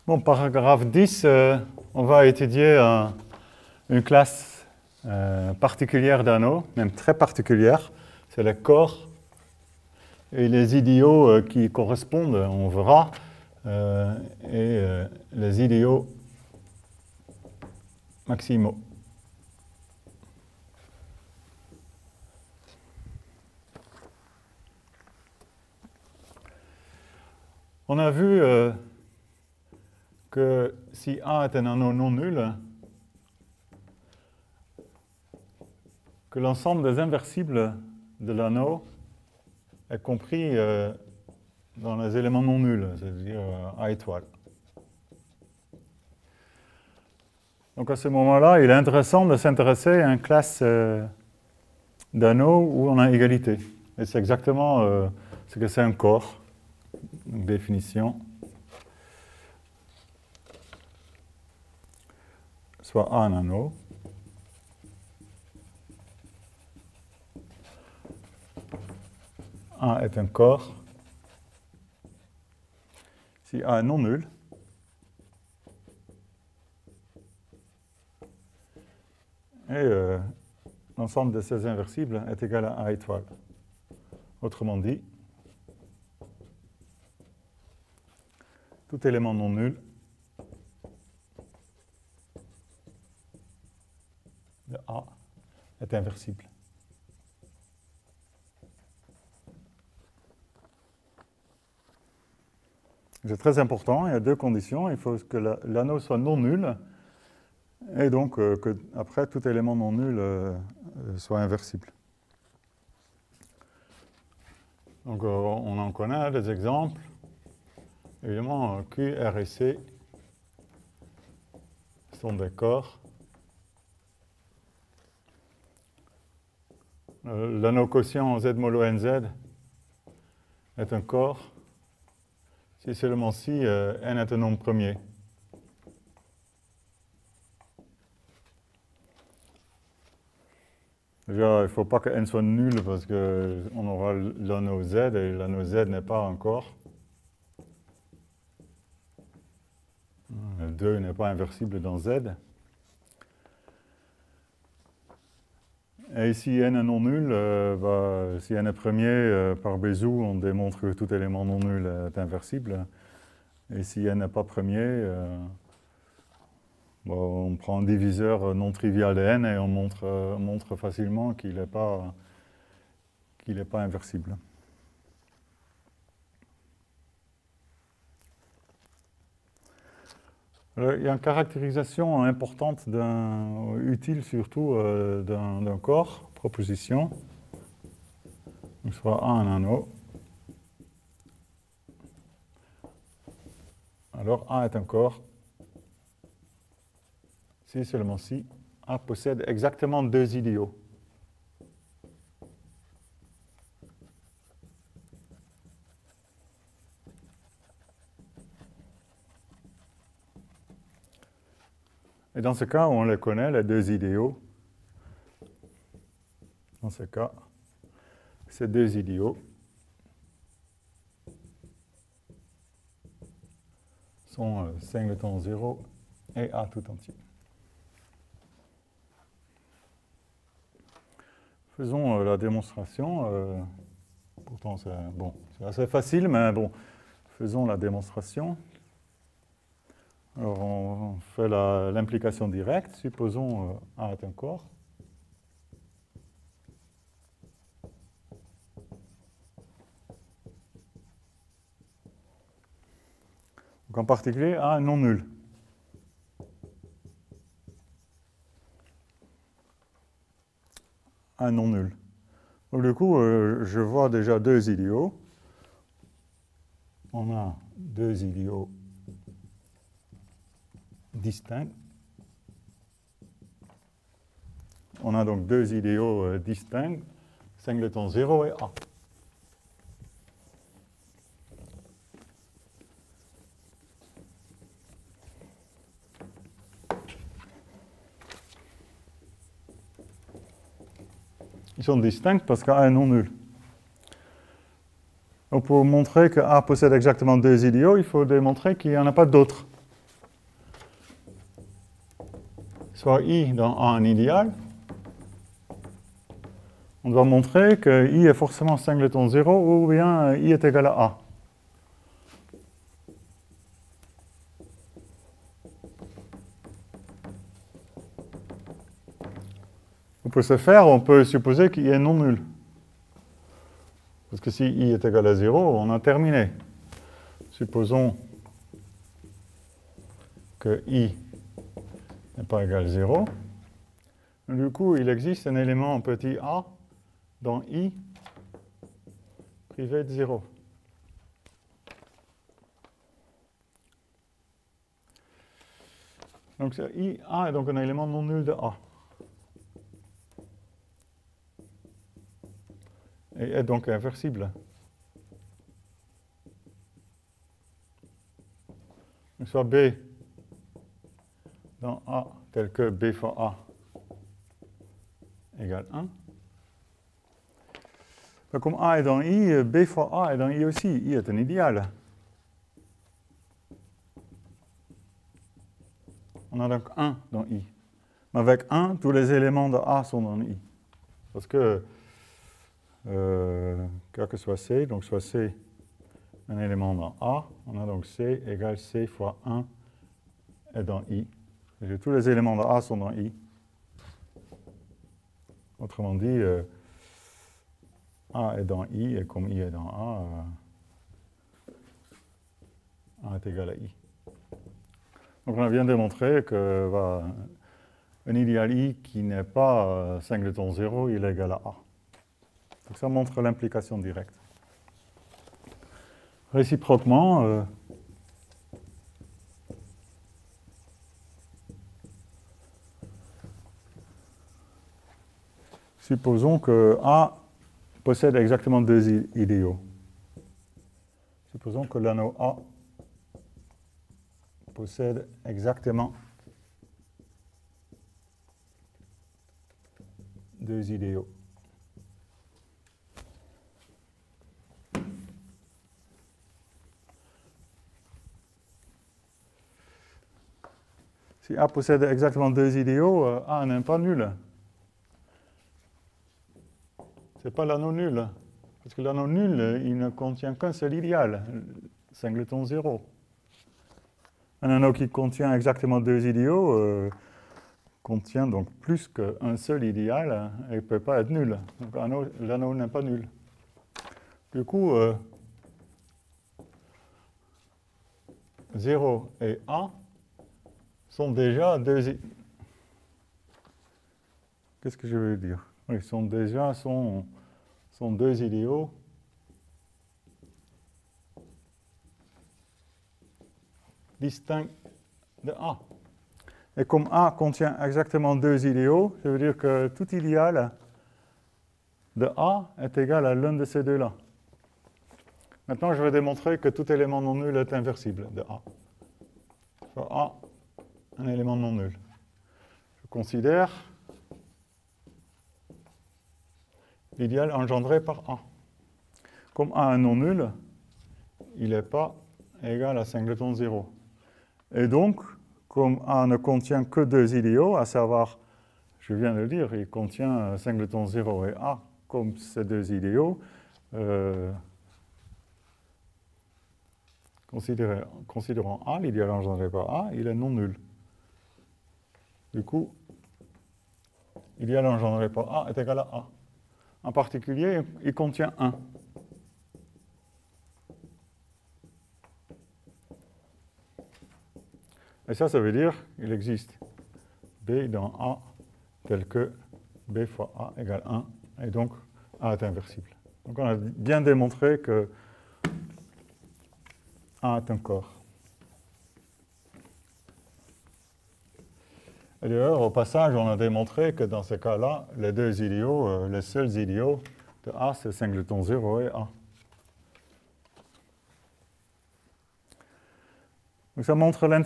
Bon, paragraphe 10, on va étudier une classe particulière d'anneaux, même très particulière. C'est les corps et les idéaux qui correspondent, on verra, et les idéaux maximaux. On a vu que si A est un anneau non nul, que l'ensemble des inversibles de l'anneau est compris dans les éléments non nuls, c'est-à-dire A étoile. Donc à ce moment-là, il est intéressant de s'intéresser à une classe d'anneaux où on a égalité. Et c'est exactement ce que c'est un corps. Donc, définition. Soit A un anneau. A est un corps. Si A est non nul, et l'ensemble de ces inversibles est égal à A étoile. Autrement dit, tout élément non nul de A est inversible. C'est très important, il y a deux conditions. Il faut que l'anneau soit non nul, et donc que après tout élément non nul soit inversible. Donc on en connaît des exemples. Évidemment, Q, R et C sont des corps. L'anneau quotient Z modo NZ est un corps. Si seulement si n est un nombre premier. Déjà, il ne faut pas que n soit nul parce qu'on aura l'anneau Z et l'anneau Z n'est pas un corps. Le 2 n'est pas inversible dans Z. Et si n est non nul, si n est premier, par Bézout, on démontre que tout élément non nul est inversible. Et si n n'est pas premier, on prend un diviseur non trivial de n et on montre facilement qu'il n'est pas inversible. Alors, il y a une caractérisation importante, utile surtout d'un corps, proposition. Donc, soit A un anneau. Alors A est un corps. Si seulement si A possède exactement deux idéaux. Et dans ce cas, on les connaît, les deux idéaux. Dans ce cas, ces deux idéaux sont singleton 0 et A tout entier. Faisons la démonstration. Pourtant, c'est assez facile, mais bon, faisons la démonstration. Alors, on fait l'implication directe. Supposons A est un corps. Donc, en particulier, A est non nul. A est non nul. Donc, du coup, je vois déjà deux idéaux. On a deux idéaux distincts. On a donc deux idéaux distincts, singleton 0 et A. Ils sont distincts parce qu'A est non nul. Donc pour montrer que A possède exactement deux idéaux, il faut démontrer qu'il n'y en a pas d'autres. soit I dans A un idéal, on doit montrer que I est forcément singleton 0 ou bien I est égal à A. Pour ce faire, on peut supposer qu'I est non nul. Parce que si I est égal à 0, on a terminé. Supposons que I n'est pas égal à 0. Du coup, il existe un élément petit a dans I privé de 0. Donc I a est donc un élément non nul de A. Et est donc inversible. Donc soit B dans A tel que B fois A égale 1. Donc comme A est dans I, B fois A est dans I aussi. I est un idéal. On a donc 1 dans I. Mais avec 1, tous les éléments de A sont dans I. Parce que quel que soit C, donc soit C un élément dans A, on a donc C égale C fois 1 est dans I. Et tous les éléments de A sont dans I. Autrement dit, A est dans I, et comme I est dans A est égal à I. Donc on a bien démontré que un idéal I qui n'est pas singleton 0, il est égal à A. Donc ça montre l'implication directe. Réciproquement, supposons que A possède exactement deux idéaux. Supposons que l'anneau A possède exactement deux idéaux. Si A possède exactement deux idéaux, A n'est pas nul. Ce n'est pas l'anneau nul. Parce que l'anneau nul, il ne contient qu'un seul idéal, singleton 0. Un anneau qui contient exactement deux idéaux contient donc plus qu'un seul idéal et ne peut pas être nul. Donc l'anneau n'est pas nul. Du coup, 0 et A sont déjà deux... Qu'est-ce que je veux dire? Oui, sont deux idéaux distincts de A. Et comme A contient exactement deux idéaux, ça veut dire que tout idéal de A est égal à l'un de ces deux-là. Maintenant, je vais démontrer que tout élément non nul est inversible de A. Soit A, un élément non nul. Je considère l'idéal engendré par A. Comme A est non nul, il n'est pas égal à singleton 0. Et donc, comme A ne contient que deux idéaux, à savoir, je viens de le dire, il contient singleton 0 et A comme ces deux idéaux, considérons A, l'idéal engendré par A, il est non nul. Du coup, l'idéal engendré par A est égal à A. En particulier, il contient 1. Et ça veut dire qu'il existe B dans A tel que B fois A égale 1, et donc A est inversible. Donc on a bien démontré que A est un corps. Et d'ailleurs, au passage, on a démontré que dans ce cas-là, les deux idéaux, les seuls idéaux de A, c'est singleton 0 et A. Donc ça montre un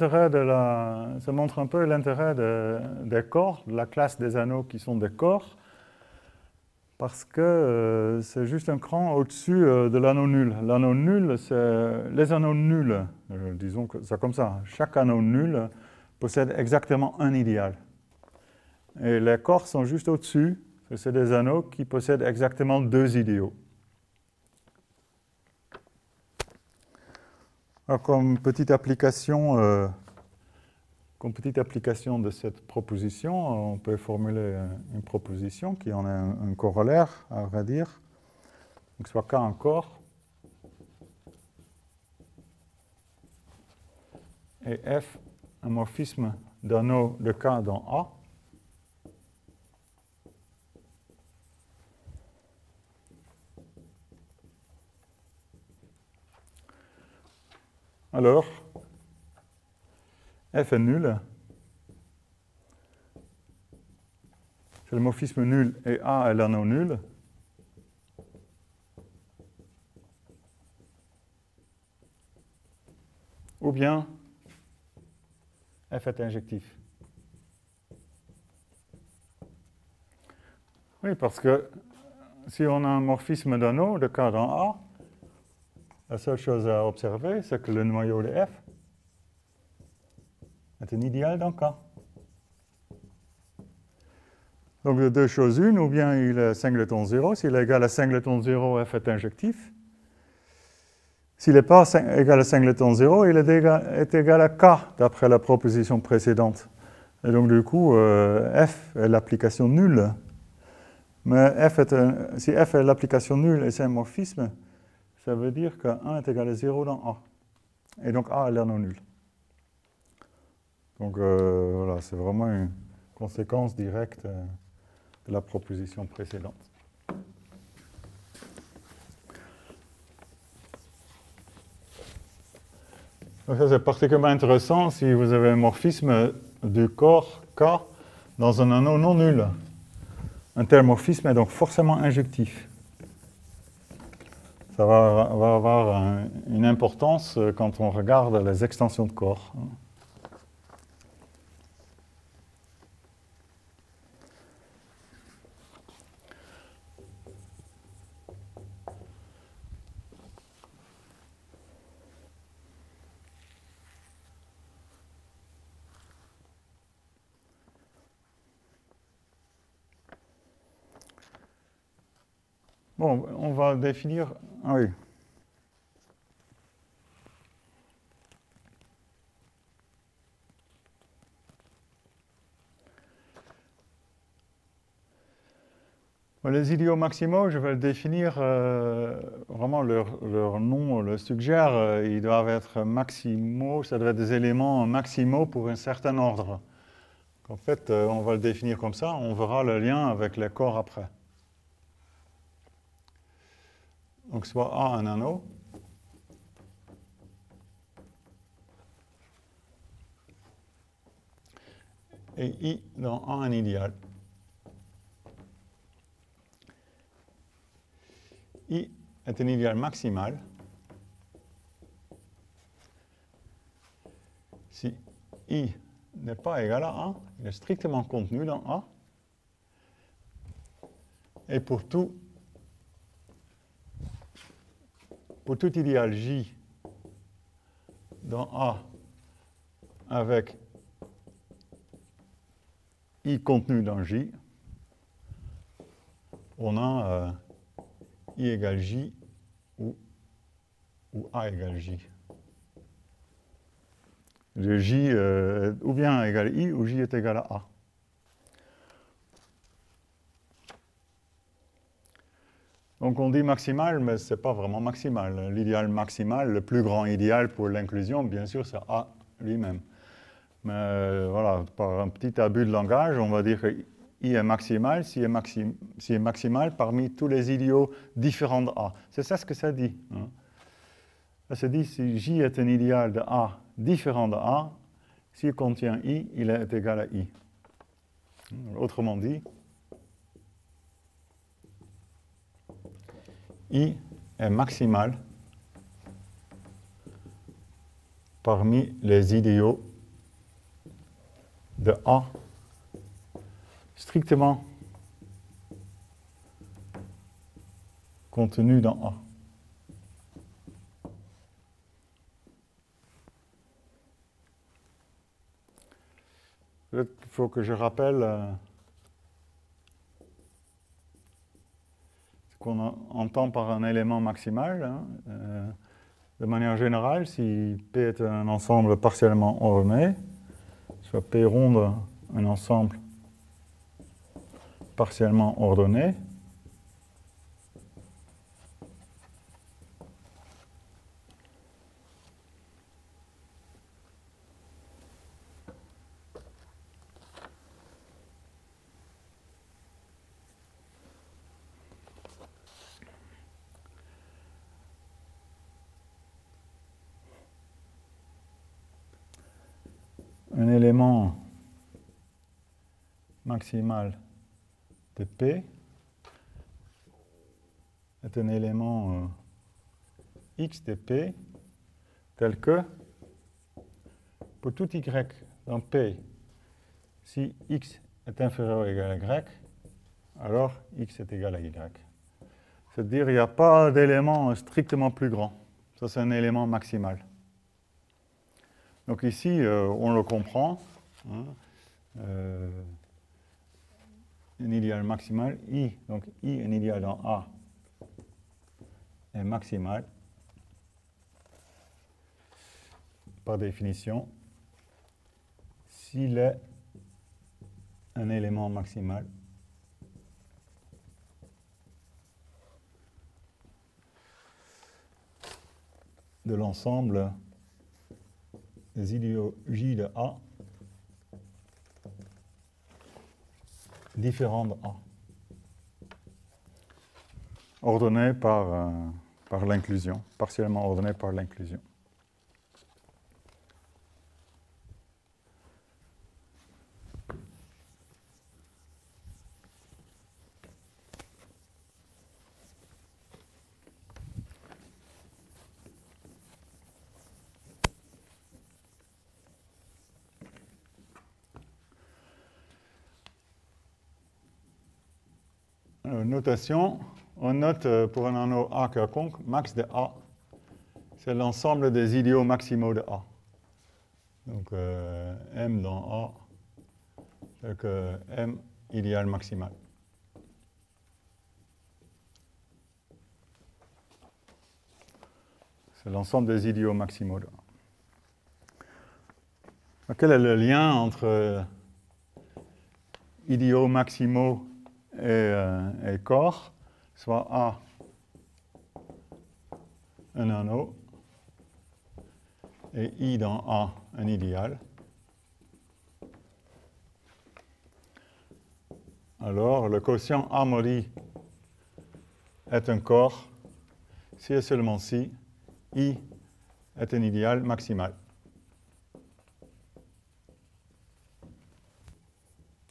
peu l'intérêt des corps, de la classe des anneaux qui sont des corps, parce que c'est juste un cran au-dessus de l'anneau nul. L'anneau nul, c'est les anneaux nuls, disons ça comme ça. Chaque anneau nul possède exactement un idéal. Et les corps sont juste au-dessus. C'est des anneaux qui possèdent exactement 2 idiots. Alors, comme petite application de cette proposition, on peut formuler une proposition qui en a un corollaire, à vrai dire. Donc, soit K encore, et F, un morphisme d'anneau de K dans A. Alors, F est nul. C'est le morphisme nul et A est l'anneau nul. Ou bien F est injectif. Oui, parce que si on a un morphisme d'anneau de K dans A, la seule chose à observer, c'est que le noyau de F est un idéal dans K. Donc, de 2 choses une, ou bien il est singleton 0. S'il est égal à singleton 0, F est injectif. S'il n'est pas égal à singleton 0, il est égal à K, d'après la proposition précédente. Et donc, du coup, F est l'application nulle. Mais si F est l'application nulle et c'est un morphisme, ça veut dire que 1 est égal à 0 dans A. Et donc, A est l'anneau nul. Donc, voilà, c'est vraiment une conséquence directe de la proposition précédente. Donc ça, c'est particulièrement intéressant si vous avez un morphisme du corps K dans un anneau non nul. Un tel morphisme est donc forcément injectif. Ça va avoir une importance quand on regarde les extensions de corps. Bon, on va définir... Ah oui. Les idiots maximaux, je vais le définir, vraiment leur nom le suggère, ils doivent être maximaux, ça doit être des éléments maximaux pour un certain ordre. En fait, on va le définir comme ça, on verra le lien avec les corps après. Donc, soit A un anneau, et I dans A un idéal. I est un idéal maximal si I n'est pas égal à A, il est strictement contenu dans A, et pour tout idéal J dans A avec I contenu dans J, on a I égale J ou A égale J. Le J est ou bien égal à I ou J est égal à A. Donc on dit maximal, mais ce n'est pas vraiment maximal. L'idéal maximal, le plus grand idéal pour l'inclusion, bien sûr, c'est A lui-même. Mais voilà, par un petit abus de langage, on va dire que I est maximal s'il est maximal parmi tous les idéaux différents de A. C'est ça ce que ça dit. Hein. Ça dit si J est un idéal de A différent de A, s'il contient I, il est égal à I. Autrement dit, I est maximal parmi les idéaux de A strictement contenus dans A. Il faut que je rappelle qu'on entend par un élément maximal. Hein. De manière générale, si P est un ensemble partiellement ordonné, soit P ronde un ensemble partiellement ordonné, un élément maximal de P est un élément X de P tel que pour tout Y dans P, si X est inférieur ou égal à Y, alors X est égal à Y. C'est-à-dire qu'il n'y a pas d'élément strictement plus grand. Ça, c'est un élément maximal. Donc ici, on le comprend. Hein, un idéal maximal, I, donc I, un idéal dans A, est maximal, par définition, s'il est un élément maximal de l'ensemble des idéaux J de A différents de A, ordonnés par l'inclusion, partiellement ordonnés par l'inclusion. Notation, on note pour un anneau A quelconque, max de A, c'est l'ensemble des idéaux maximaux de A. Donc M dans A, c'est que M idéal maximal. C'est l'ensemble des idéaux maximaux de A. Quel est le lien entre idéaux maximaux et corps, soit A, un anneau, et I dans A, un idéal. Alors, le quotient A mod I est un corps si et seulement si I est un idéal maximal.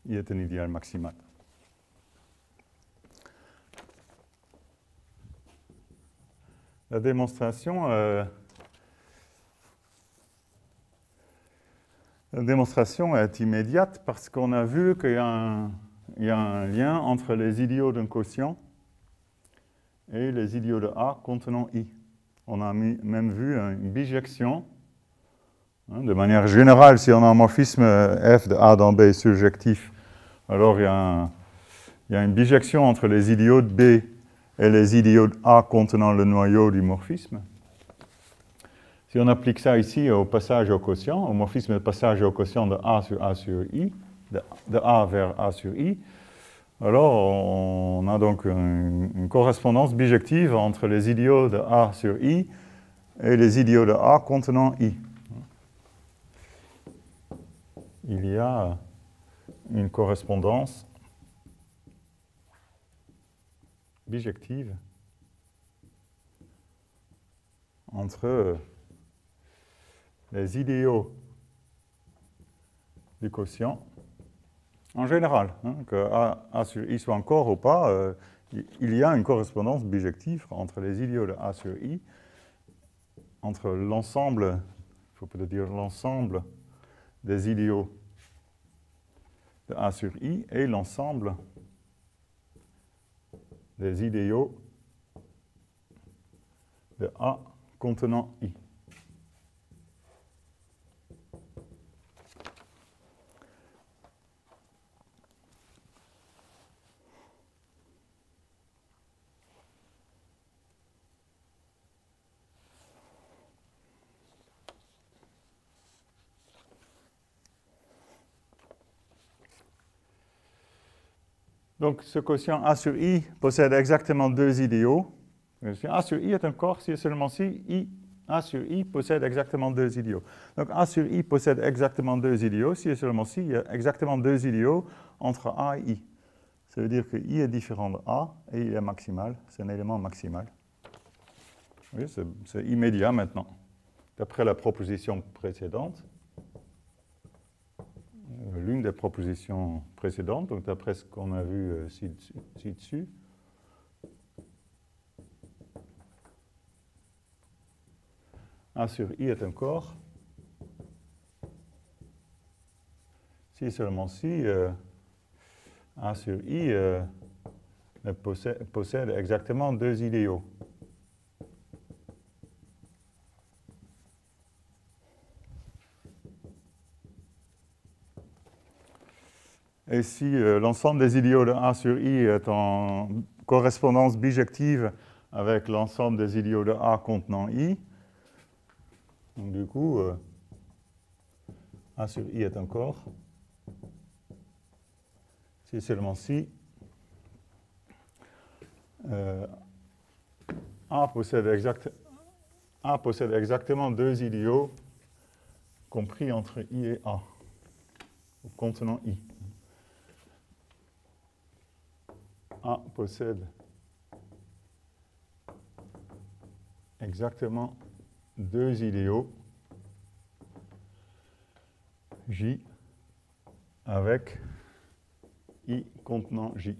I est un idéal maximal. La démonstration est immédiate parce qu'on a vu qu'il y a un lien entre les idéaux d'un quotient et les idéaux de A contenant I. On a même vu une bijection. Hein, de manière générale, si on a un morphisme F de A dans B surjectif, alors il y a une bijection entre les idéaux de B et les idéaux de A contenant le noyau du morphisme. Si on applique ça ici au passage au quotient, au morphisme de passage au quotient de A sur I, de A vers A sur I, alors on a donc une correspondance bijective entre les idéaux de A sur I et les idéaux de A contenant I. Il y a une correspondance bijective entre les idéaux du quotient, en général, hein, que A sur I soit un corps ou pas, il y a une correspondance bijective entre les idéaux de A sur I, entre l'ensemble, il faut peut-être dire l'ensemble des idéaux de A sur I et l'ensemble des idéaux de A contenant I. Donc ce quotient A sur I possède exactement deux idiots. Si A sur I est un corps, si et seulement si A sur I possède exactement deux idiots. Donc A sur I possède exactement deux idiots, si et seulement si il y a exactement deux idiots entre A et I. Ça veut dire que I est différent de A et il est maximal, c'est un élément maximal. Oui, c'est immédiat maintenant. D'après la proposition précédente, l'une des propositions précédentes, donc d'après ce qu'on a vu ci-dessus, A sur I est un corps. Si et seulement si A sur I possède exactement deux idéaux. Et si l'ensemble des idéaux de A sur I est en correspondance bijective avec l'ensemble des idéaux de A contenant I, donc du coup, A sur I est un corps. Si et seulement si A possède exactement deux idéaux compris entre I et A, ou contenant I. A possède exactement deux idéaux J avec I contenant J.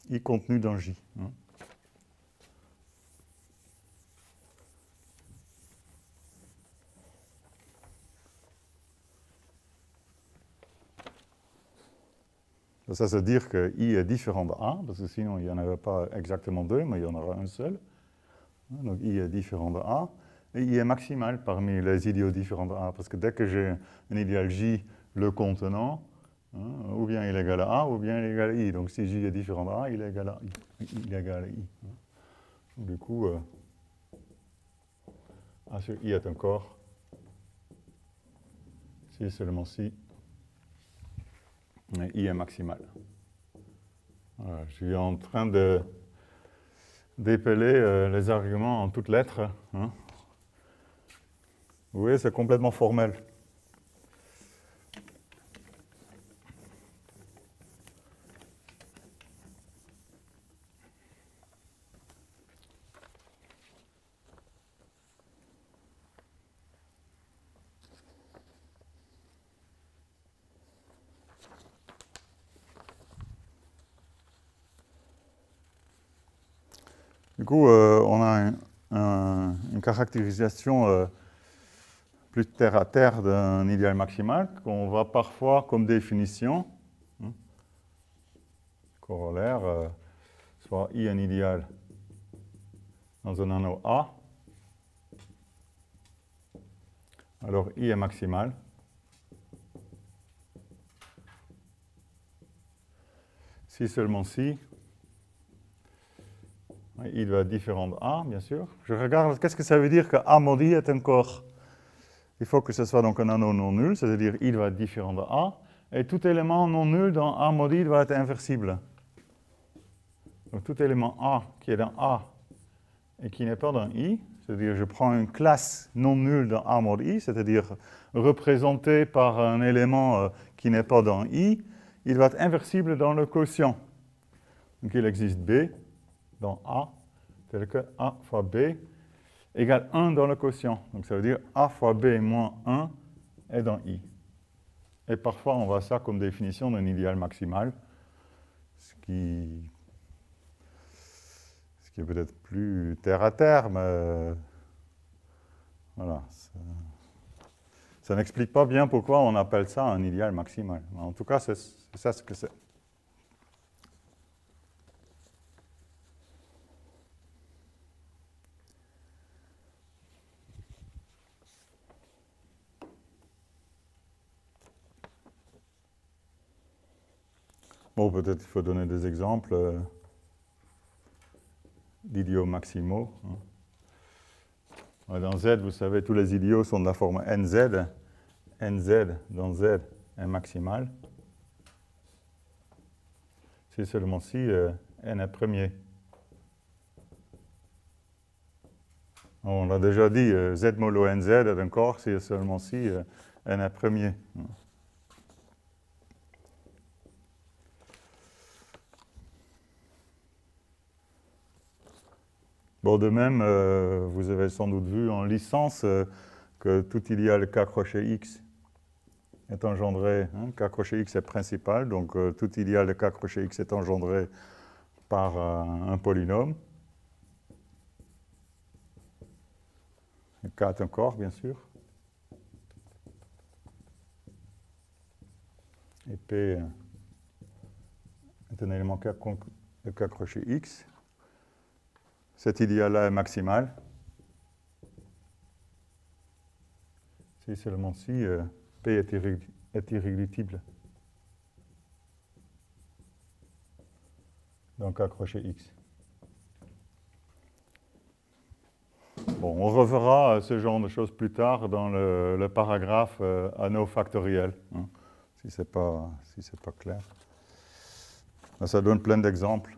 I contenu dans J. Ça veut dire que I est différent de A, parce que sinon il n'y en avait pas exactement deux, mais il y en aura un seul. Donc I est différent de A, et I est maximal parmi les idéaux différents de A, parce que dès que j'ai un idéal J le contenant, ou bien il est égal à A, ou bien il est égal à I. Donc si J est différent de A, il est égal à I. Il est égal à I. Donc, du coup, A sur I est un corps, si et seulement si I est maximal. Voilà, je suis en train d'épeler les arguments en toutes lettres. Vous voyez, c'est complètement formel. Du coup, on a une caractérisation plus terre à terre d'un idéal maximal qu'on voit parfois comme définition. Corollaire, soit I un idéal dans un anneau A, alors I est maximal. Si seulement si I doit être différent de A, bien sûr. Je regarde, qu'est-ce que ça veut dire que A mod I est un corps? Il faut que ce soit donc un anneau non nul, c'est-à-dire I doit être différent de A, et tout élément non nul dans A mod I doit être inversible. Donc tout élément A qui est dans A et qui n'est pas dans I, c'est-à-dire je prends une classe non nulle dans A mod I, c'est-à-dire représentée par un élément qui n'est pas dans I, il va être inversible dans le quotient. Donc il existe B dans A, tel que A fois B égale 1 dans le quotient. Donc ça veut dire A fois B moins 1 est dans I. Et parfois on voit ça comme définition d'un idéal maximal, ce qui est peut-être plus terre à terre, mais voilà. Ça n'explique pas bien pourquoi on appelle ça un idéal maximal. En tout cas, c'est ça ce que c'est. Bon, peut-être il faut donner des exemples d'idiots maximaux. Dans Z, vous savez, tous les idiots sont de la forme NZ. nz dans z est maximal, c'est seulement si n est premier. On l'a déjà dit, z mollo nz est un corps, c'est seulement si n est premier. Bon, de même, vous avez sans doute vu en licence que tout idéal K crochet X est engendré, K crochet X est principal, donc tout idéal de K crochet X est engendré par un polynôme. K est un corps, bien sûr. Et P est un élément quelconque de K crochet X. Cet idéal-là est maximal. C'est seulement si P est irréductible dans K crochet X. Bon, on reverra ce genre de choses plus tard dans le paragraphe anneau factoriel, si ce n'est pas clair. Là, ça donne plein d'exemples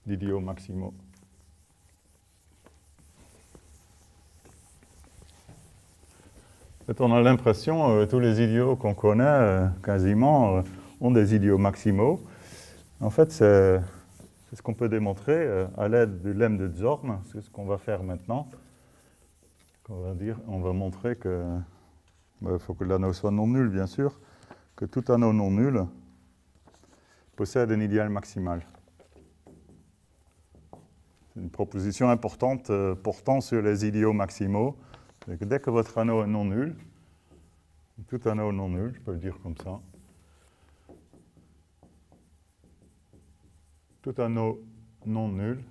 d'idiots maximaux. En fait, on a l'impression tous les idiots qu'on connaît, quasiment, ont des idiots maximaux. En fait, c'est ce qu'on peut démontrer à l'aide du lemme de Zorn. C'est ce qu'on va faire maintenant. On va montrer que, il faut que l'anneau soit non nul, bien sûr, que tout anneau non nul possède un idéal maximal. C'est une proposition importante portant sur les idiots maximaux. Que dès que votre anneau est non nul, tout anneau non nul, je peux le dire comme ça, tout anneau non nul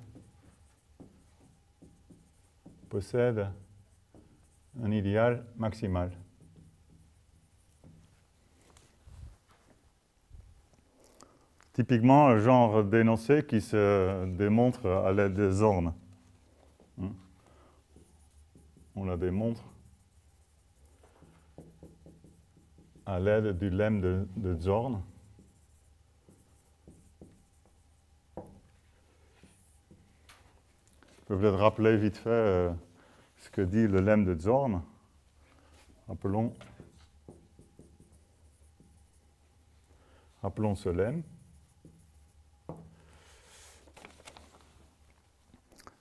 possède un idéal maximal. Typiquement, un genre d'énoncé qui se démontre à l'aide des Zorn. On la démontre à l'aide du lemme de Zorn. Je peux peut-être rappeler vite fait ce que dit le lemme de Zorn. Rappelons ce lemme.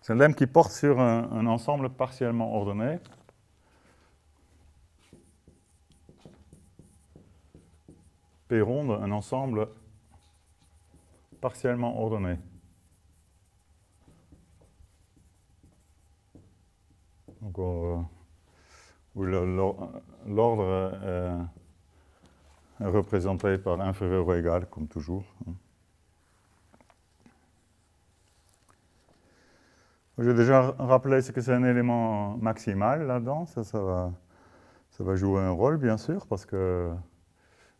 C'est un lemme qui porte sur un ensemble partiellement ordonné. P ronde, un ensemble partiellement ordonné. Donc, où l'ordre est représenté par inférieur ou égal, comme toujours. J'ai déjà rappelé ce que c'est un élément maximal là-dedans. Ça va jouer un rôle, bien sûr, parce que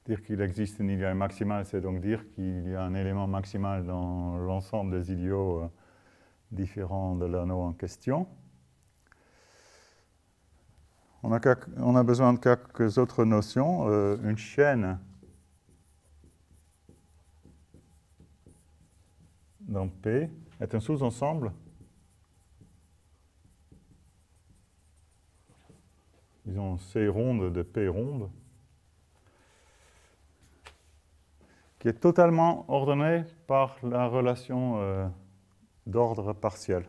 dire qu'il existe un idéal maximal, c'est donc dire qu'il y a un élément maximal dans l'ensemble des idiots différents de l'anneau en question. On a besoin de quelques autres notions. Une chaîne dans P est un sous-ensemble, disons C ronde de P ronde, qui est totalement ordonné par la relation d'ordre partiel.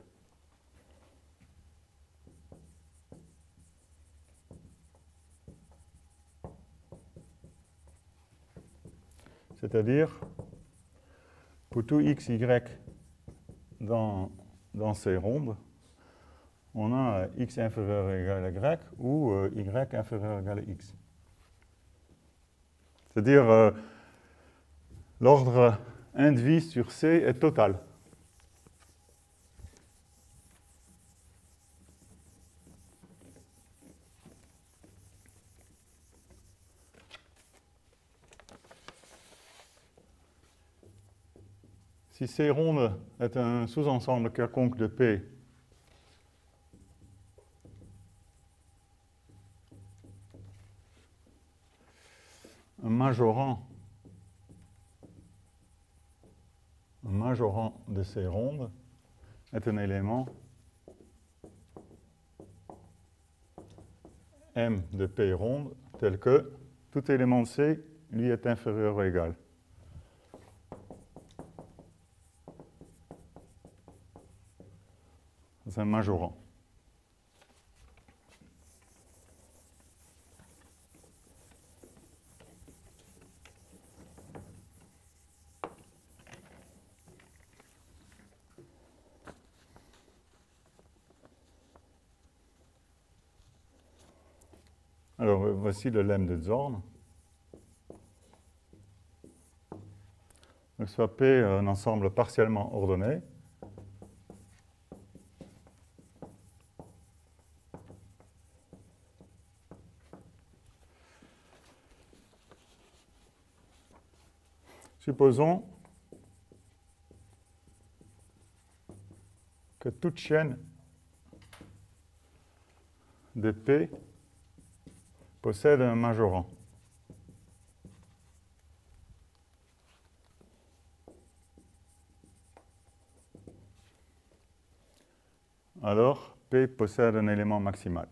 C'est-à-dire, pour tout x, y dans ces rondes, on a x inférieur ou égal à y ou y inférieur ou égal à x. C'est-à-dire, l'ordre indivis sur C est total. Si C ronde est un sous-ensemble quelconque de P, un majorant de ces rondes est un élément M de P ronde tel que tout élément de C lui est inférieur ou égal. C'est un majorant. Alors, voici le lemme de Zorn. Donc, soit P un ensemble partiellement ordonné. Supposons que toute chaîne de P possède un majorant. Alors, P possède un élément maximal.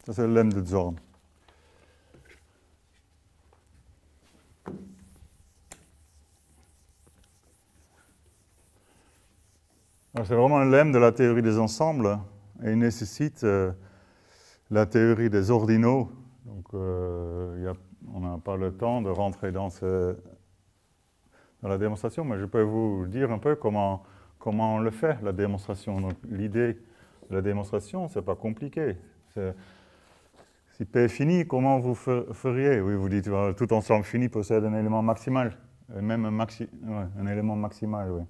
Ça, c'est le lemme de Zorn. C'est vraiment un lemme de la théorie des ensembles et il nécessite la théorie des ordinaux. Donc, on n'a pas le temps de rentrer dans la démonstration, mais je peux vous dire un peu comment on le fait, la démonstration. Donc, l'idée de la démonstration, c'est pas compliqué. Si P est fini, comment vous feriez? Oui, vous dites tout ensemble fini possède un élément maximal, même un élément maximal, oui.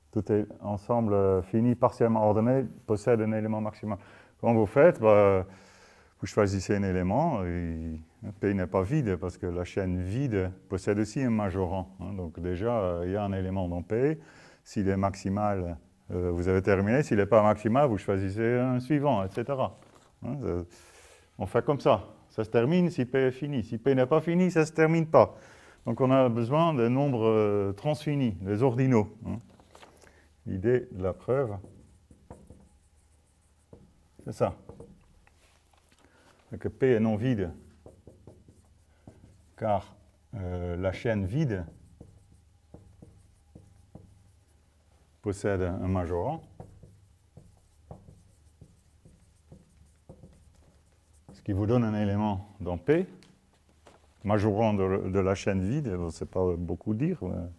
Tout est ensemble fini, partiellement ordonné, possède un élément maximal. Comment vous faites? Vous choisissez un élément, et P n'est pas vide, parce que la chaîne vide possède aussi un majorant. Hein. Donc déjà, il y a un élément dans P. S'il est maximal, vous avez terminé. S'il n'est pas maximal, vous choisissez un suivant, etc. Hein, on fait comme ça. Ça se termine si P est fini. Si P n'est pas fini, ça ne se termine pas. Donc on a besoin de nombres transfinis, les ordinaux. Hein. L'idée de la preuve, c'est ça. Que P est non vide, car la chaîne vide possède un majorant, ce qui vous donne un élément dans P, majorant de la chaîne vide, ce n'est pas beaucoup dire, mais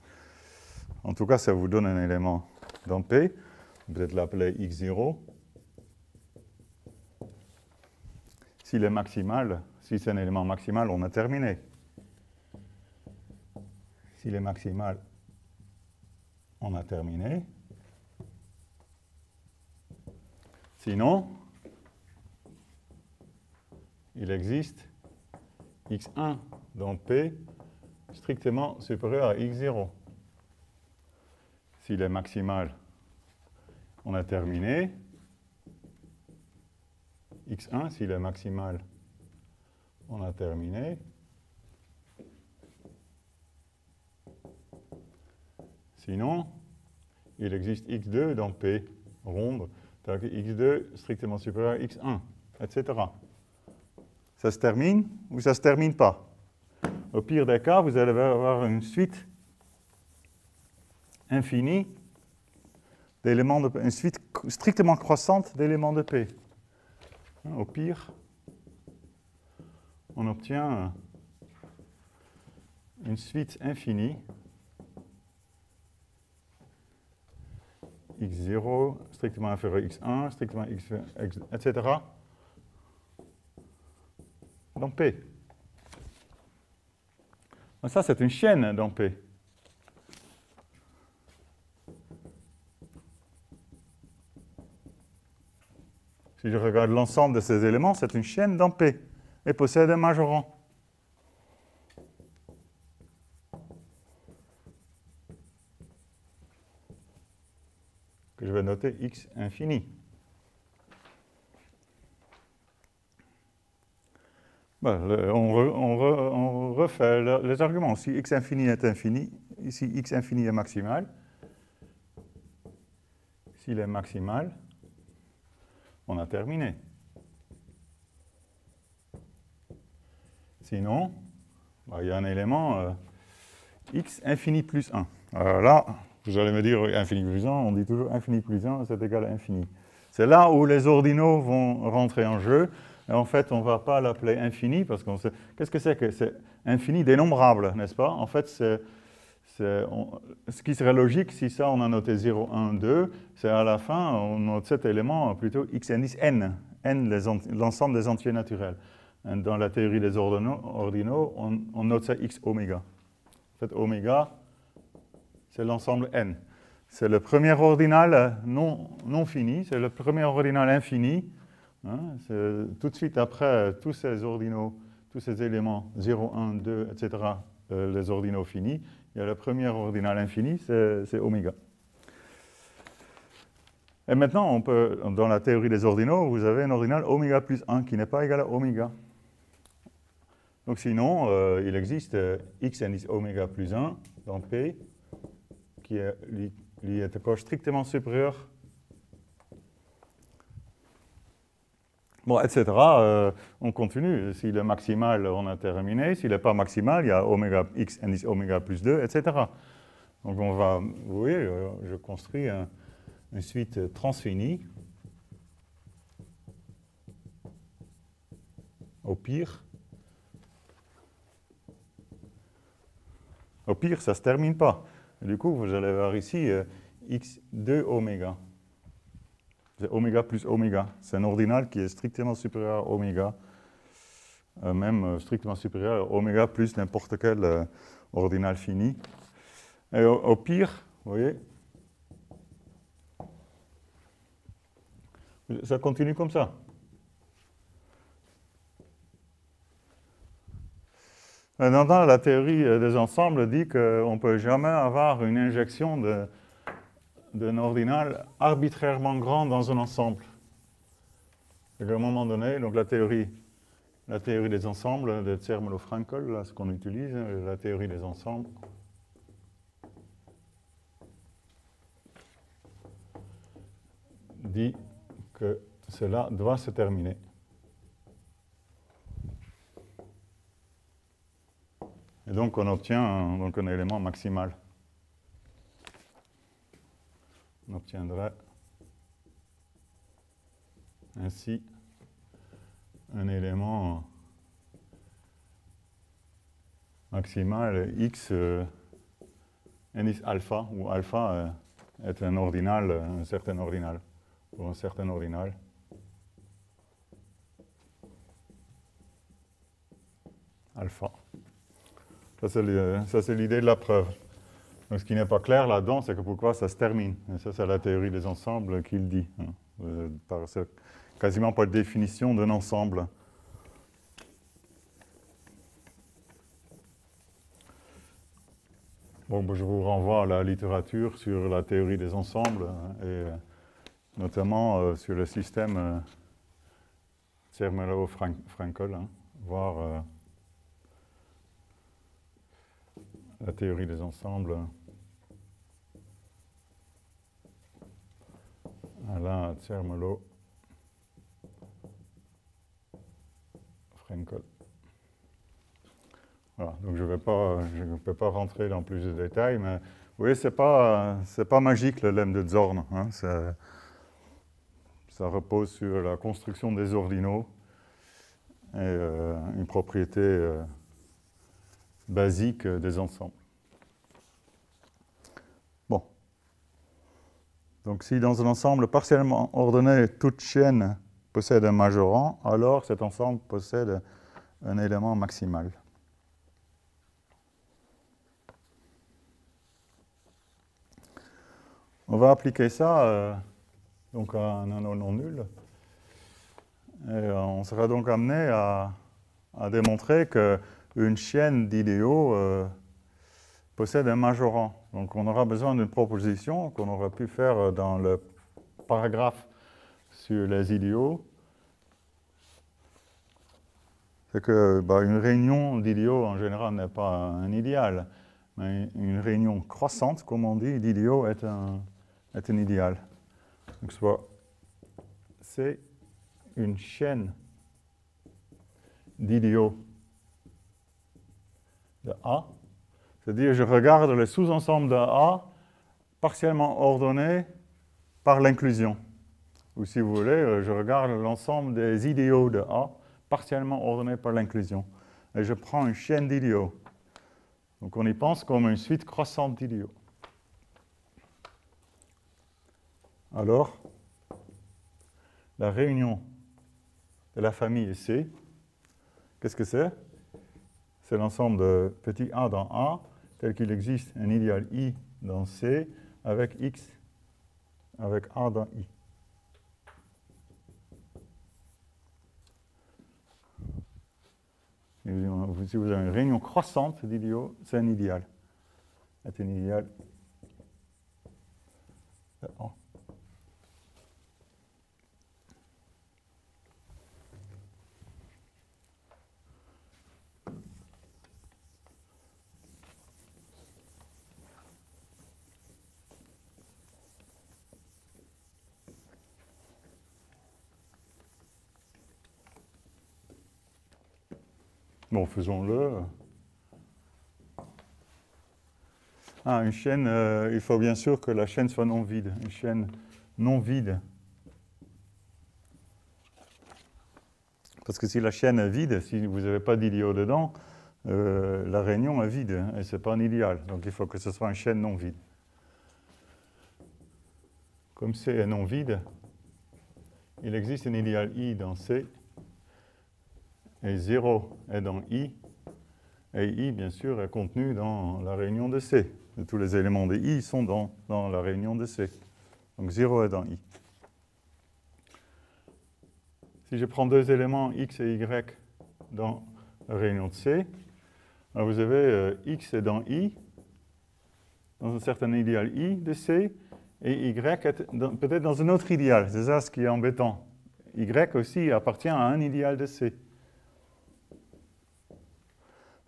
en tout cas ça vous donne un élément dans P, peut-être l'appeler x0. S'il est maximal, si c'est un élément maximal, on a terminé. S'il est maximal, on a terminé. Sinon, il existe x1 dans P strictement supérieur à x0. S'il est maximal, on a terminé. x1, s'il est maximal, on a terminé. Sinon, il existe x2 dans P ronde, c'est-à-dire que x2 strictement supérieur à x1, etc. Ça se termine ou ça ne se termine pas. Au pire des cas, vous allez avoir une suite infinie d'éléments de P, une suite strictement croissante d'éléments de P. Au pire, on obtient une suite infinie, x0, strictement inférieur à x1, strictement x, etc., dans P. Ça, c'est une chaîne dans P. Si je regarde l'ensemble de ces éléments, c'est une chaîne dans P et possède un majorant. je vais noter x infini. Bon, on refait les arguments. Si x infini est infini, ici x infini est maximal, s'il est maximal, on a terminé. Sinon, il y a un élément x infini plus 1. Alors là, vous allez me dire infini plus 1, on dit toujours infini plus 1, c'est égal à infini. C'est là où les ordinaux vont rentrer en jeu. Et en fait, on ne va pas l'appeler infini, parce qu'on sait... Qu'est-ce que c'est que c'est infini dénombrable, n'est-ce pas? En fait, ce qui serait logique, si ça, on a noté 0, 1, 2, c'est à la fin, on note cet élément plutôt x indice n, l'ensemble des entiers naturels. Dans la théorie des ordinaux, on note ça x oméga. En fait, oméga, c'est l'ensemble n. C'est le premier ordinal non fini, c'est le premier ordinal infini. Hein, tout de suite après tous ces ordinaux, tous ces éléments, 0, 1, 2, etc., les ordinaux finis, il y a le premier ordinal infini, c'est oméga. Et maintenant, on peut, dans la théorie des ordinaux, vous avez un ordinal oméga plus 1 qui n'est pas égal à oméga. Donc sinon, il existe x indice oméga plus 1 dans P, qui est encore strictement supérieur. Bon, etc. On continue. S'il est maximal, on a terminé. S'il n'est pas maximal, il y a oméga, x indice oméga plus 2, etc. Donc on va, vous voyez, je construis une suite transfinie. Au pire, ça ne se termine pas. Et du coup, vous allez voir ici x2 oméga. C'est oméga plus oméga. C'est un ordinal qui est strictement supérieur à oméga, même strictement supérieur à oméga plus n'importe quel ordinal fini. Et au pire, vous voyez, ça continue comme ça. Maintenant, la théorie des ensembles dit qu'on ne peut jamais avoir une injection d'un ordinal arbitrairement grand dans un ensemble. Et à un moment donné, donc la théorie des ensembles de Zermelo-Fraenkel, là, ce qu'on utilise, la théorie des ensembles, dit que cela doit se terminer. Et donc on obtient un élément maximal. On obtiendrait ainsi un élément maximal x indice alpha, où alpha est un ordinal, un certain ordinal, ou un certain ordinal. Alpha. Ça, c'est l'idée de la preuve. Donc, ce qui n'est pas clair là-dedans, c'est que pourquoi ça se termine. Et ça, c'est la théorie des ensembles qui le dit. C'est quasiment pas de définition d'un ensemble. Bon, je vous renvoie à la littérature sur la théorie des ensembles, et notamment sur le système Zermelo-Fraenkel, voir la théorie des ensembles. Alain Zermelo-Fraenkel. Voilà, donc je ne peux pas rentrer dans plus de détails, mais vous voyez, c'est pas magique le lemme de Zorn. Hein, ça repose sur la construction des ordinaux et une propriété basique des ensembles. Bon. Donc si dans un ensemble partiellement ordonné, toute chaîne possède un majorant, alors cet ensemble possède un élément maximal. On va appliquer ça donc à un anneau non nul. Et on sera donc amené à démontrer qu'une chaîne d'idéaux possède un majorant. Donc on aura besoin d'une proposition qu'on aurait pu faire dans le paragraphe sur les idiots, c'est que une réunion d'idiots en général n'est pas un idéal, mais une réunion croissante, comme on dit, d'idiots est un idéal. Donc c'est une chaîne d'idiots de A, c'est-à-dire je regarde le sous-ensemble de A partiellement ordonné par l'inclusion. Ou si vous voulez, je regarde l'ensemble des idiots de A partiellement ordonnés par l'inclusion. Et je prends une chaîne d'idiots. Donc on y pense comme une suite croissante d'idiots. Alors, la réunion de la famille C, qu'est-ce que c'est? C'est l'ensemble de petit a dans A, tel qu'il existe un idéal I dans C, avec X, avec A dans I. Si vous avez une réunion croissante d'idiots, c'est un idéal. C'est un idéal de A. Bon, faisons-le. Une chaîne, il faut bien sûr que la chaîne soit non vide. Une chaîne non vide. Parce que si la chaîne est vide, si vous n'avez pas d'idiot dedans, la réunion est vide et ce n'est pas un idéal. Donc il faut que ce soit une chaîne non vide. Comme C est non vide, il existe un idéal I dans C et 0 est dans I. Et I, bien sûr, est contenu dans la réunion de C. Et tous les éléments de I sont dans la réunion de C. Donc 0 est dans I. Si je prends deux éléments X et Y dans la réunion de C, alors vous avez X est dans I, dans un certain idéal I de C, et Y est peut-être dans un autre idéal. C'est ça ce qui est embêtant. Y aussi appartient à un idéal de C.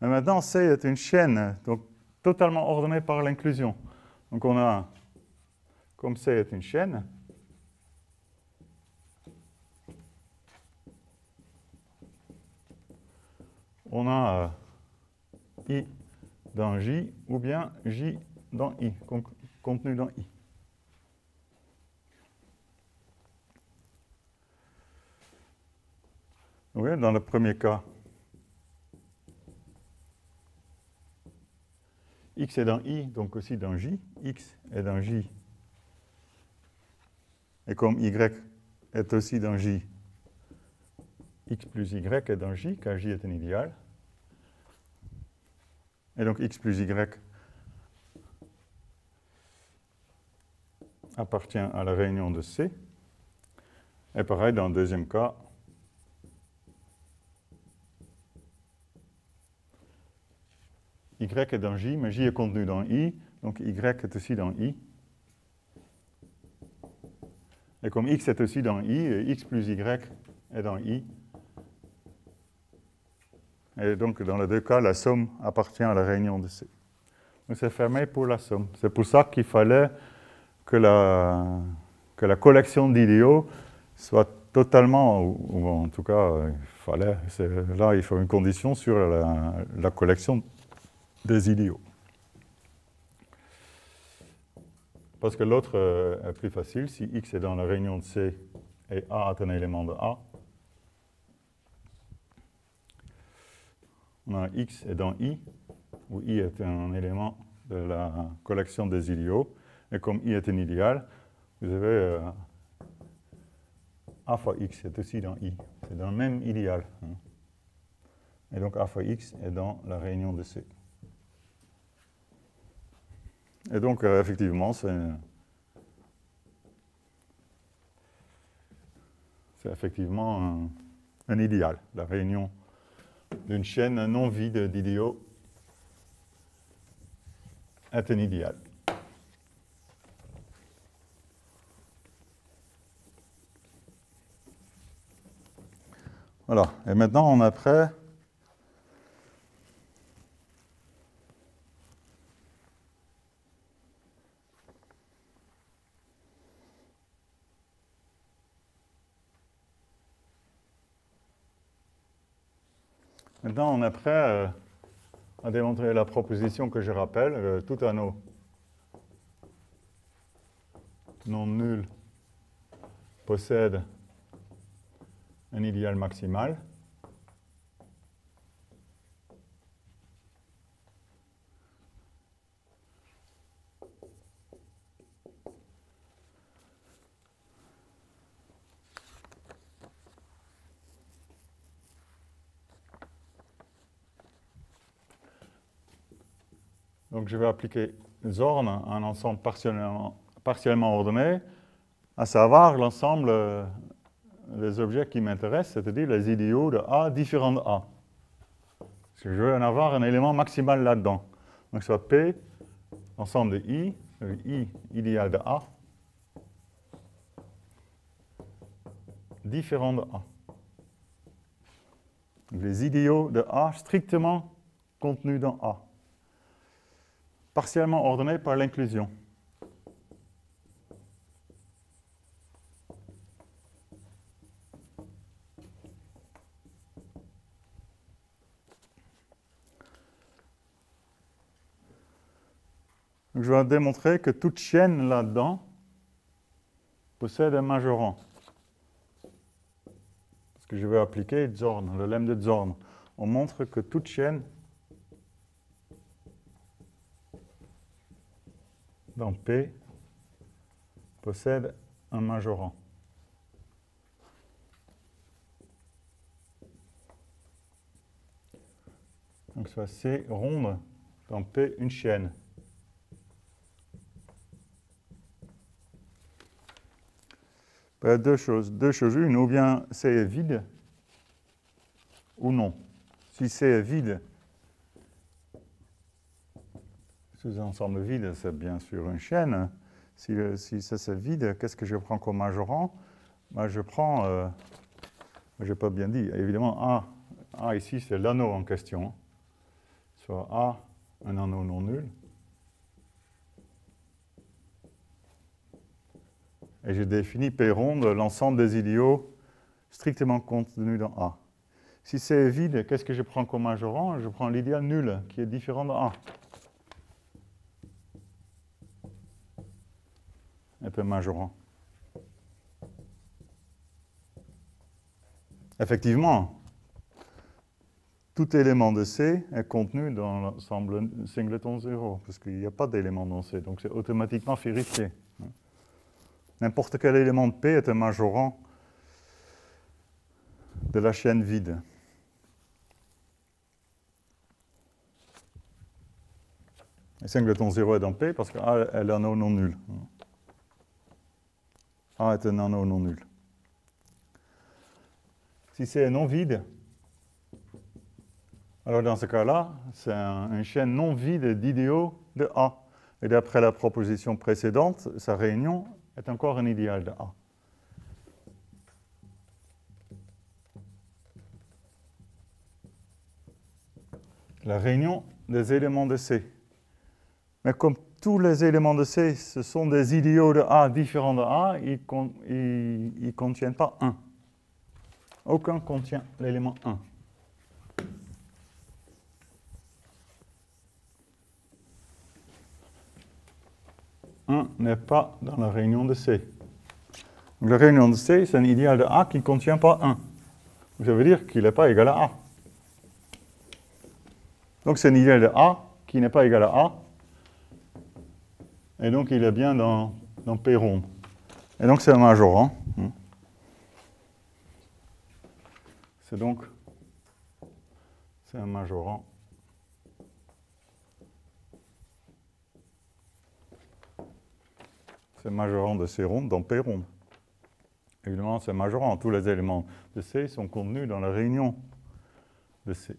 Mais maintenant, C est une chaîne, donc totalement ordonnée par l'inclusion. Donc on a, comme C est une chaîne, on a I dans J ou bien J dans I, contenu dans I. Oui, dans le premier cas, X est dans I, donc aussi dans J. X est dans J. Et comme Y est aussi dans J, X plus Y est dans J, car J est un idéal. Et donc X plus Y appartient à la réunion de C. Et pareil, dans le deuxième cas, Y est dans J, mais J est contenu dans I, donc Y est aussi dans I. Et comme X est aussi dans I, et X plus Y est dans I. Et donc, dans les deux cas, la somme appartient à la réunion de C. Donc, c'est fermé pour la somme. C'est pour ça qu'il fallait que la collection d'idéaux soit totalement, ou en tout cas, là, il faut une condition sur la collection des idéaux. Parce que l'autre est plus facile. Si X est dans la réunion de C et A est un élément de A, on a X est dans I, où I est un élément de la collection des idéaux. Et comme I est un idéal, vous avez A fois X est aussi dans I. C'est dans le même idéal. Et donc A fois X est dans la réunion de C. Et donc, effectivement, c'est effectivement un idéal, la réunion d'une chaîne non vide d'idéaux est un idéal. Voilà. Et maintenant, on est prêt. Maintenant, on est prêt à démontrer la proposition que je rappelle. Tout anneau non nul possède un idéal maximal. Donc je vais appliquer Zorn à un ensemble partiellement ordonné, à savoir l'ensemble des objets qui m'intéressent, c'est-à-dire les idéaux de A différents de A. Parce que je veux en avoir un élément maximal là-dedans. Donc soit P, ensemble de I idéal de A, différent de A. Donc les idéaux de A strictement contenus dans A. Partiellement ordonnés par l'inclusion. Donc je vais démontrer que toute chaîne là-dedans possède un majorant. Parce que je vais appliquer Zorn, le lemme de Zorn. On montre que toute chaîne dans P possède un majorant. Donc soit C ronde dans P une chaîne. Ben, deux choses. Une, ou bien C est vide, ou non. Si C est vide, sous un ensemble vide, c'est bien sûr une chaîne. Si ça c'est vide, qu'est-ce que je prends comme majorant? Ben, je prends, je n'ai pas bien dit, évidemment A ici c'est l'anneau en question. Soit A, un anneau non nul. Et je définis P ronde l'ensemble des idéaux strictement contenus dans A. Si c'est vide, qu'est-ce que je prends comme majorant? Je prends l'idéal nul, qui est différent de A. Est un majorant. Effectivement, tout élément de C est contenu dans l'ensemble singleton 0, parce qu'il n'y a pas d'élément dans C, donc c'est automatiquement vérifié. N'importe quel élément de P est un majorant de la chaîne vide. Et singleton 0 est dans P parce que A est l'anneau non nul. A est un anneau non nul. Si c'est non vide, alors dans ce cas-là, c'est une chaîne non vide d'idéaux de A. Et d'après la proposition précédente, sa réunion est encore un idéal de A. La réunion des éléments de C. Mais comme tous les éléments de C, ce sont des idéaux de A différents de A, ils ne contiennent pas 1. Aucun contient l'élément 1. N'est pas dans la réunion de C. Donc la réunion de C, c'est un idéal de A qui ne contient pas 1. Ça veut dire qu'il n'est pas égal à A. Donc c'est un idéal de A qui n'est pas égal à A. Et donc il est bien dans P rond. Et donc c'est un majorant. C'est un majorant. C'est majorant de C ronde dans P ronde. Évidemment, c'est majorant. Tous les éléments de C sont contenus dans la réunion de C.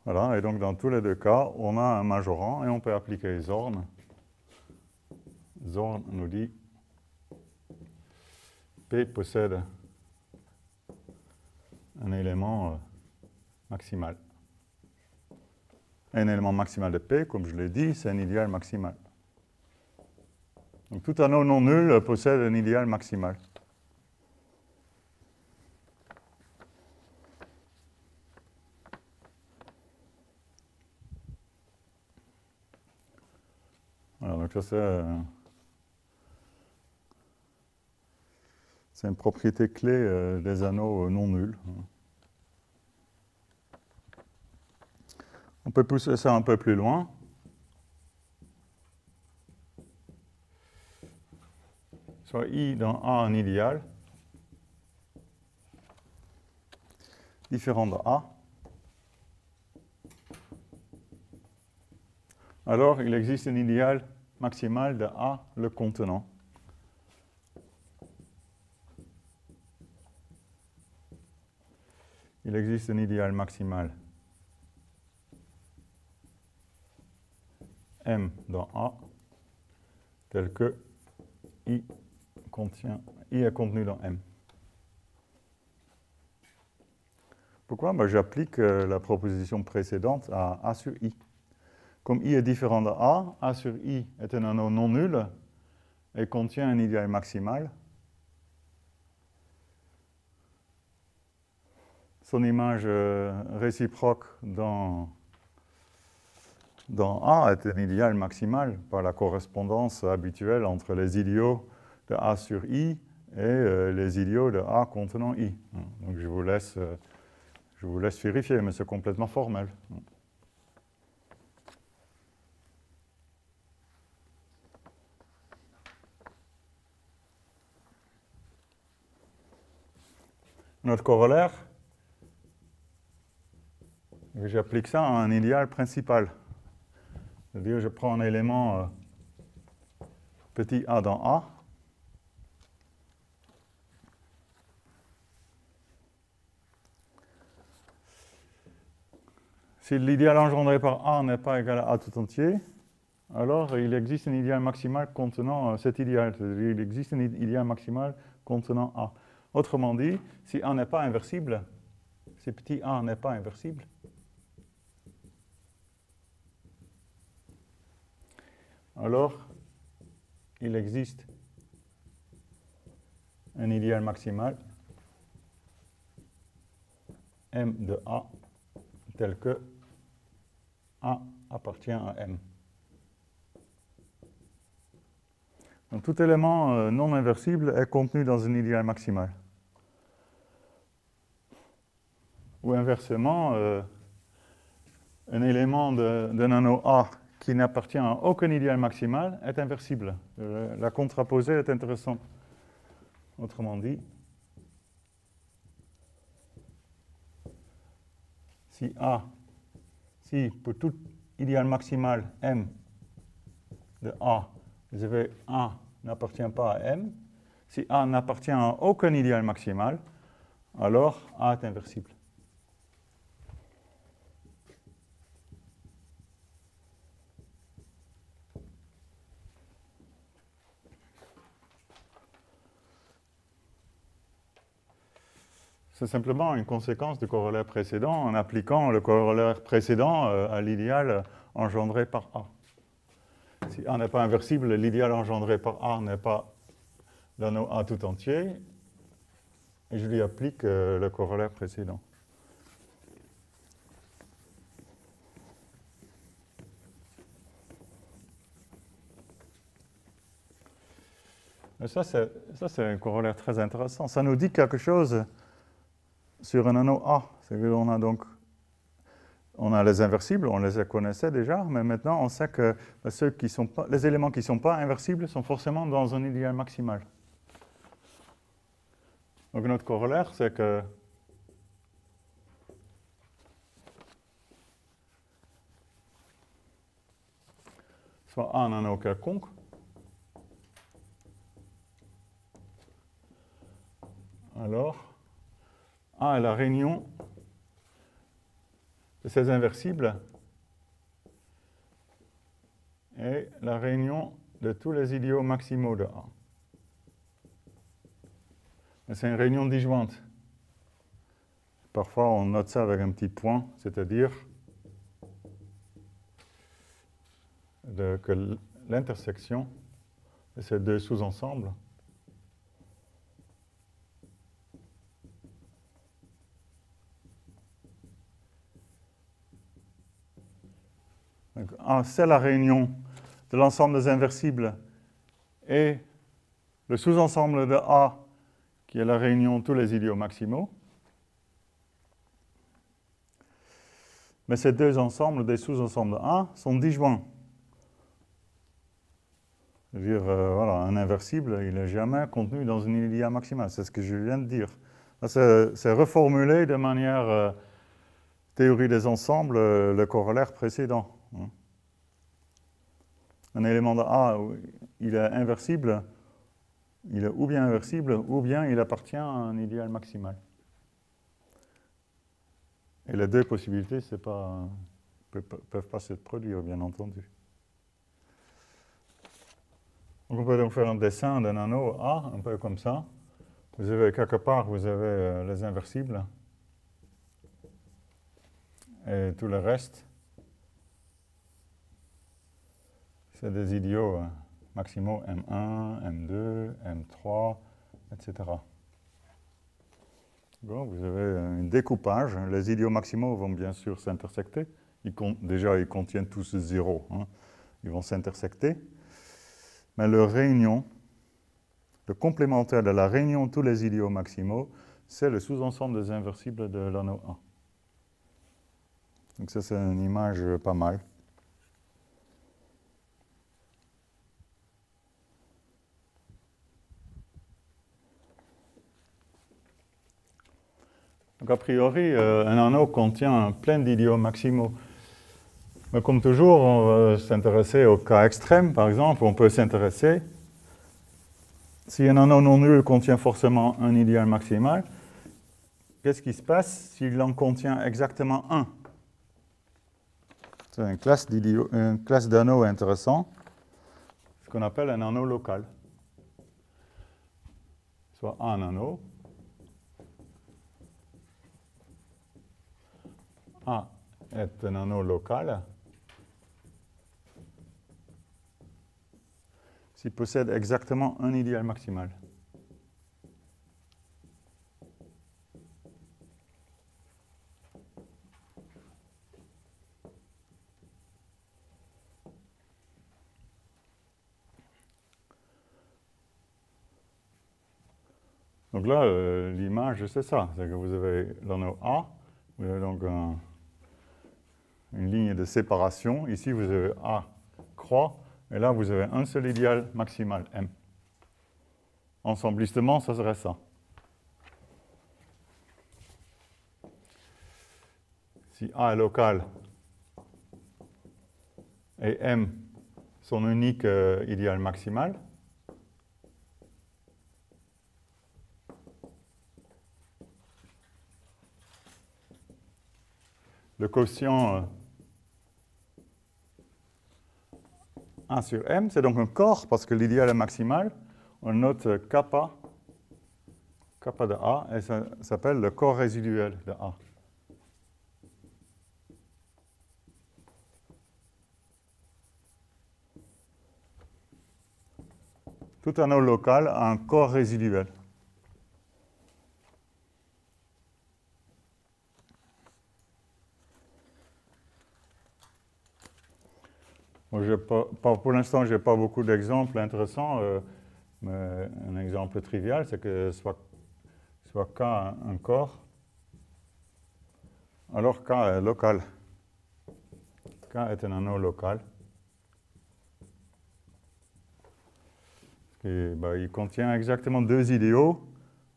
Voilà, et donc dans tous les deux cas, on a un majorant et on peut appliquer Zorn. Zorn nous dit P possède un élément maximal. Un élément maximal de P, comme je l'ai dit, c'est un idéal maximal. Donc tout anneau non nul possède un idéal maximal. Voilà, donc ça c'est une propriété clé des anneaux non nuls. On peut pousser ça un peu plus loin. Soit I dans A un idéal, différent de A. Alors, il existe un idéal maximal de A le contenant. Il existe un idéal maximal M dans A, tel que I est contenu dans M. Pourquoi? J'applique la proposition précédente à A sur I. Comme I est différent de A sur I est un anneau non nul et contient un idéal maximal. Son image réciproque dans A est un idéal maximal par la correspondance habituelle entre les idéaux de A sur I et les idéaux de A contenant I. Donc je vous laisse vérifier, mais c'est complètement formel. Notre corollaire, j'applique ça à un idéal principal. C'est-à-dire, je prends un élément petit a dans A. Si l'idéal engendré par A n'est pas égal à A tout entier, alors il existe un idéal maximal contenant cet idéal. C'est-à-dire, il existe un idéal maximal contenant A. Autrement dit, si A n'est pas inversible, si petit a n'est pas inversible, alors il existe un idéal maximal M de A tel que A appartient à M. Donc tout élément non inversible est contenu dans un idéal maximal. Ou inversement, un élément d'un anneau A qui n'appartient à aucun idéal maximal est inversible. La contraposée est intéressante. Autrement dit, si pour tout idéal maximal M de A, vous avez A n'appartient pas à M, si A n'appartient à aucun idéal maximal, alors A est inversible. C'est simplement une conséquence du corollaire précédent en appliquant le corollaire précédent à l'idéal engendré par A. Si A n'est pas inversible, l'idéal engendré par A n'est pas l'anneau A tout entier, et je lui applique le corollaire précédent. Et ça, c'est un corollaire très intéressant. Ça nous dit quelque chose sur un anneau A. C'est qu'on a donc les inversibles, on les connaissait déjà, mais maintenant on sait que les éléments qui ne sont pas inversibles sont forcément dans un idéal maximal. Donc notre corollaire, c'est que soit A un anneau quelconque, alors A est la réunion de ces inversibles et la réunion de tous les idéaux maximaux de A. C'est une réunion disjointe. parfois on note ça avec un petit point, c'est-à-dire que l'intersection de ces deux sous-ensembles c'est la réunion de l'ensemble des inversibles et le sous-ensemble de A qui est la réunion de tous les idiots maximaux. Mais ces deux ensembles des sous-ensembles de A sont disjoints. C'est-à-dire, voilà, un inversible, il n'est jamais contenu dans une idéale maximale. C'est ce que je viens de dire. C'est reformulé de manière théorie des ensembles, le corollaire précédent. Un élément de A, il est inversible, il est ou bien inversible, ou bien il appartient à un idéal maximal. Et les deux possibilités ne peuvent pas se produire, bien entendu. Donc on peut donc faire un dessin d'un anneau A, un peu comme ça. Vous avez quelque part, vous avez les inversibles. Et tout le reste, c'est des idiots maximaux M1, M2, M3, etc. Bon, vous avez un découpage. Les idiots maximaux vont bien sûr s'intersecter. Déjà, ils contiennent tous 0. Ils vont s'intersecter. Mais leur réunion, le complémentaire de la réunion de tous les idiots maximaux, c'est le sous-ensemble des inversibles de l'anneau A. Donc ça, c'est une image pas mal. Donc a priori, un anneau contient plein d'idiots maximaux. Mais comme toujours, on va s'intéresser au cas extrême, par exemple. On peut s'intéresser, si un anneau non nul contient forcément un idéal maximal, qu'est-ce qui se passe s'il en contient exactement un? C'est une classe d'anneaux intéressant, ce qu'on appelle un anneau local. Soit un anneau, A est un anneau local s'il possède exactement un idéal maximal. Donc là, l'image, c'est ça. C'est que vous avez l'anneau A, vous avez donc une ligne de séparation. Ici, vous avez A croix, et là, vous avez un seul idéal maximal, M. Ensemblistement, ça serait ça. Si A est local et M son unique idéal maximal, le quotient 1 sur M, c'est donc un corps, parce que l'idéal est maximal. On note kappa de A, et ça s'appelle le corps résiduel de A. Tout anneau local a un corps résiduel. Bon, pour l'instant, je n'ai pas beaucoup d'exemples intéressants, mais un exemple trivial, c'est que soit K un corps, alors K est local. K est un anneau local. Il contient exactement deux idéaux,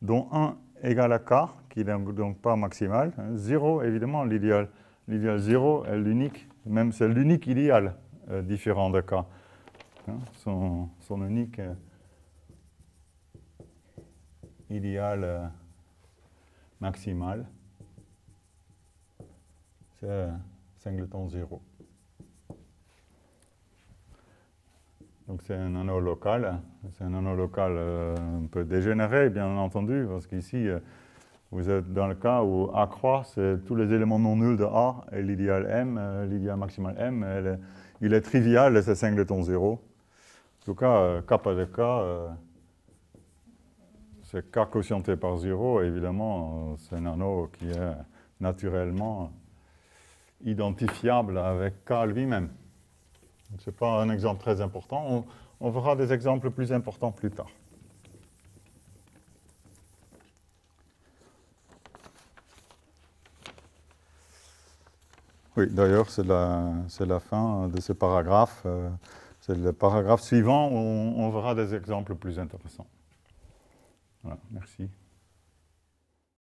dont un égale à K, qui n'est donc pas maximal. 0, évidemment, l'idéal 0 est l'unique, même c'est l'unique idéal différent de K. Son unique idéal maximal, c'est singleton 0. Donc c'est un anneau local. C'est un anneau local un peu dégénéré, bien entendu, parce qu'ici, Vous êtes dans le cas où A croix, c'est tous les éléments non nuls de A, et l'idéal M, l'idéal maximal M, il est trivial et c'est singleton 0. En tout cas, kappa de K, c'est K quotienté par 0, et évidemment, c'est un anneau qui est naturellement identifiable avec K lui-même. Ce n'est pas un exemple très important. On verra des exemples plus importants plus tard. Oui, d'ailleurs, c'est la fin de ce paragraphe. C'est le paragraphe suivant où on verra des exemples plus intéressants. Voilà, merci.